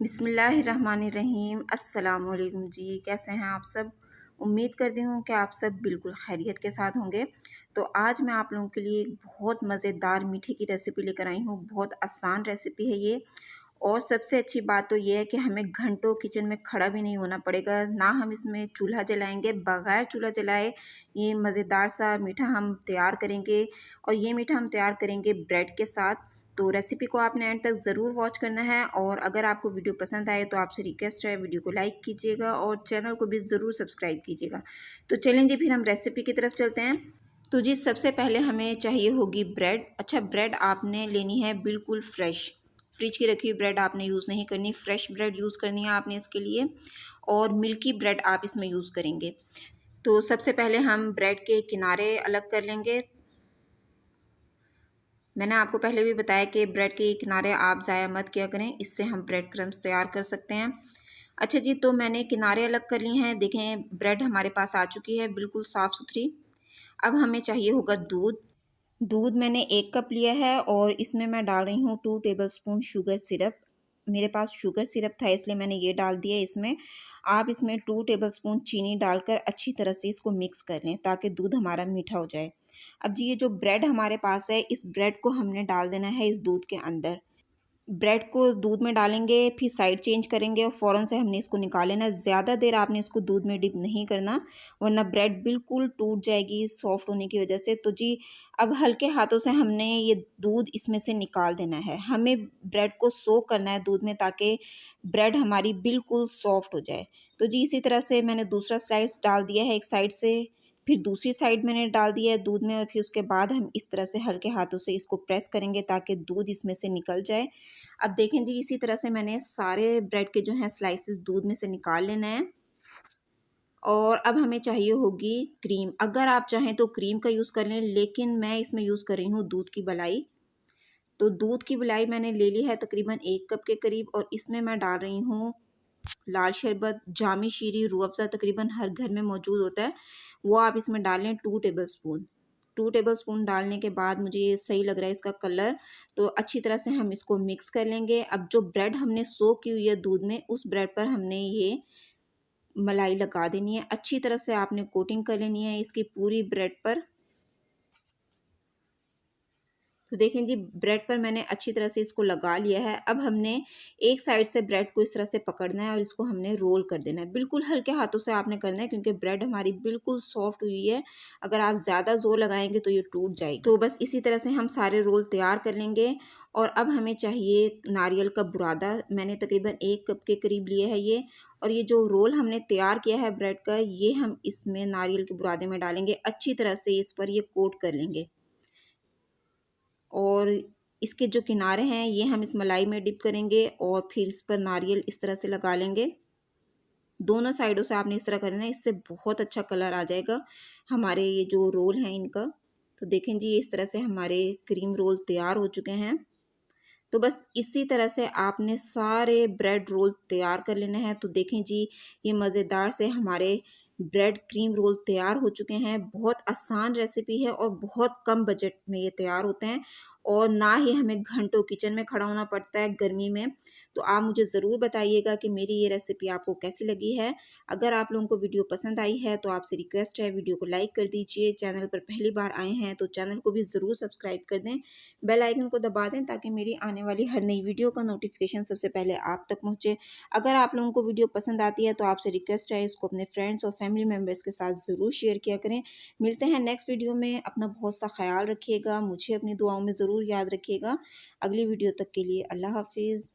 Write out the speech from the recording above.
बिस्मिल्लाहिर्रहमानिर्रहीम। अस्सलाम वालेकुम जी, कैसे हैं आप सब। उम्मीद करती हूँ कि आप सब बिल्कुल खैरियत के साथ होंगे। तो आज मैं आप लोगों के लिए एक बहुत मज़ेदार मीठे की रेसिपी लेकर आई हूँ। बहुत आसान रेसिपी है ये, और सबसे अच्छी बात तो ये है कि हमें घंटों किचन में खड़ा भी नहीं होना पड़ेगा, ना हम इसमें चूल्हा जलाएंगे। बगैर चूल्हा जलाए ये मज़ेदार सा मीठा हम तैयार करेंगे, और ये मीठा हम तैयार करेंगे ब्रेड के साथ। तो रेसिपी को आपने एंड तक ज़रूर वॉच करना है, और अगर आपको वीडियो पसंद आए तो आपसे रिक्वेस्ट है वीडियो को लाइक कीजिएगा और चैनल को भी ज़रूर सब्सक्राइब कीजिएगा। तो चलें जी, फिर हम रेसिपी की तरफ चलते हैं। तो जी, सबसे पहले हमें चाहिए होगी ब्रेड। अच्छा, ब्रेड आपने लेनी है बिल्कुल फ्रेश, फ्रिज की रखी हुई ब्रेड आपने यूज़ नहीं करनी, फ्रेश ब्रेड यूज़ करनी है आपने इसके लिए। और मिल्की ब्रेड आप इसमें यूज़ करेंगे। तो सबसे पहले हम ब्रेड के किनारे अलग कर लेंगे। मैंने आपको पहले भी बताया कि ब्रेड के किनारे आप ज़ाया मत किया करें, इससे हम ब्रेड क्रम्स तैयार कर सकते हैं। अच्छा जी, तो मैंने किनारे अलग कर लिए हैं। देखें, ब्रेड हमारे पास आ चुकी है बिल्कुल साफ़ सुथरी। अब हमें चाहिए होगा दूध। दूध मैंने 1 कप लिया है, और इसमें मैं डाल रही हूँ 2 टेबलस्पून शुगर सिरप। मेरे पास शुगर सिरप था इसलिए मैंने ये डाल दिया इसमें। आप इसमें 2 टेबलस्पून चीनी डालकर अच्छी तरह से इसको मिक्स कर लें ताकि दूध हमारा मीठा हो जाए। अब जी, ये जो ब्रेड हमारे पास है, इस ब्रेड को हमने डाल देना है इस दूध के अंदर। ब्रेड को दूध में डालेंगे, फिर साइड चेंज करेंगे और फ़ौरन से हमने इसको निकाल लेना है। ज़्यादा देर आपने इसको दूध में डिप नहीं करना, वरना ब्रेड बिल्कुल टूट जाएगी सॉफ्ट होने की वजह से। तो जी, अब हल्के हाथों से हमने ये दूध इसमें से निकाल देना है। हमें ब्रेड को सोक करना है दूध में, ताकि ब्रेड हमारी बिल्कुल सॉफ्ट हो जाए। तो जी, इसी तरह से मैंने दूसरा स्लाइस डाल दिया है एक साइड से, फिर दूसरी साइड मैंने डाल दिया है दूध में, और फिर उसके बाद हम इस तरह से हल्के हाथों से इसको प्रेस करेंगे ताकि दूध इसमें से निकल जाए। अब देखें जी, इसी तरह से मैंने सारे ब्रेड के जो हैं स्लाइसेस दूध में से निकाल लेना है। और अब हमें चाहिए होगी क्रीम। अगर आप चाहें तो क्रीम का यूज़ कर लें, लेकिन मैं इसमें यूज़ कर रही हूँ दूध की मलाई। तो दूध की मलाई मैंने ले ली है तकरीबन 1 कप के करीब, और इसमें मैं डाल रही हूँ लाल शरबत, जामी शीरी, रूह अफ़ज़ा तकरीबन हर घर में मौजूद होता है, वो आप इसमें डाल लें 2 टेबलस्पून। 2 टेबलस्पून डालने के बाद मुझे ये सही लग रहा है इसका कलर, तो अच्छी तरह से हम इसको मिक्स कर लेंगे। अब जो ब्रेड हमने सोक की हुई है दूध में, उस ब्रेड पर हमने ये मलाई लगा देनी है। अच्छी तरह से आपने कोटिंग कर लेनी है इसकी पूरी ब्रेड पर। तो देखें जी, ब्रेड पर मैंने अच्छी तरह से इसको लगा लिया है। अब हमने एक साइड से ब्रेड को इस तरह से पकड़ना है और इसको हमने रोल कर देना है। बिल्कुल हल्के हाथों से आपने करना है, क्योंकि ब्रेड हमारी बिल्कुल सॉफ्ट हुई है। अगर आप ज़्यादा ज़ोर लगाएंगे तो ये टूट जाएगी। तो बस इसी तरह से हम सारे रोल तैयार कर लेंगे। और अब हमें चाहिए नारियल का बुरादा। मैंने तकरीबन 1 कप के करीब लिया है ये। और ये जो रोल हमने तैयार किया है ब्रेड का, ये हम इसमें नारियल के बुरादे में डालेंगे। अच्छी तरह से इस पर ये कोट कर लेंगे, और इसके जो किनारे हैं ये हम इस मलाई में डिप करेंगे, और फिर इस पर नारियल इस तरह से लगा लेंगे। दोनों साइडों से आपने इस तरह करना है, इससे बहुत अच्छा कलर आ जाएगा हमारे ये जो रोल हैं इनका। तो देखें जी, इस तरह से हमारे क्रीम रोल तैयार हो चुके हैं। तो बस इसी तरह से आपने सारे ब्रेड रोल तैयार कर लेने हैं। तो देखें जी, ये मज़ेदार से हमारे ब्रेड क्रीम रोल तैयार हो चुके हैं। बहुत आसान रेसिपी है और बहुत कम बजट में ये तैयार होते हैं, और ना ही हमें घंटों किचन में खड़ा होना पड़ता है गर्मी में। तो आप मुझे ज़रूर बताइएगा कि मेरी ये रेसिपी आपको कैसी लगी है। अगर आप लोगों को वीडियो पसंद आई है तो आपसे रिक्वेस्ट है, वीडियो को लाइक कर दीजिए। चैनल पर पहली बार आए हैं तो चैनल को भी ज़रूर सब्सक्राइब कर दें, बेल आइकन को दबा दें, ताकि मेरी आने वाली हर नई वीडियो का नोटिफिकेशन सबसे पहले आप तक पहुंचे। अगर आप लोगों को वीडियो पसंद आती है तो आपसे रिक्वेस्ट है, इसको अपने फ्रेंड्स और फैमिली मेम्बर्स के साथ ज़रूर शेयर किया करें। मिलते हैं नेक्स्ट वीडियो में। अपना बहुत सा ख्याल रखिएगा, मुझे अपनी दुआओं में ज़रूर याद रखिएगा। अगली वीडियो तक के लिए अल्लाह हाफिज़।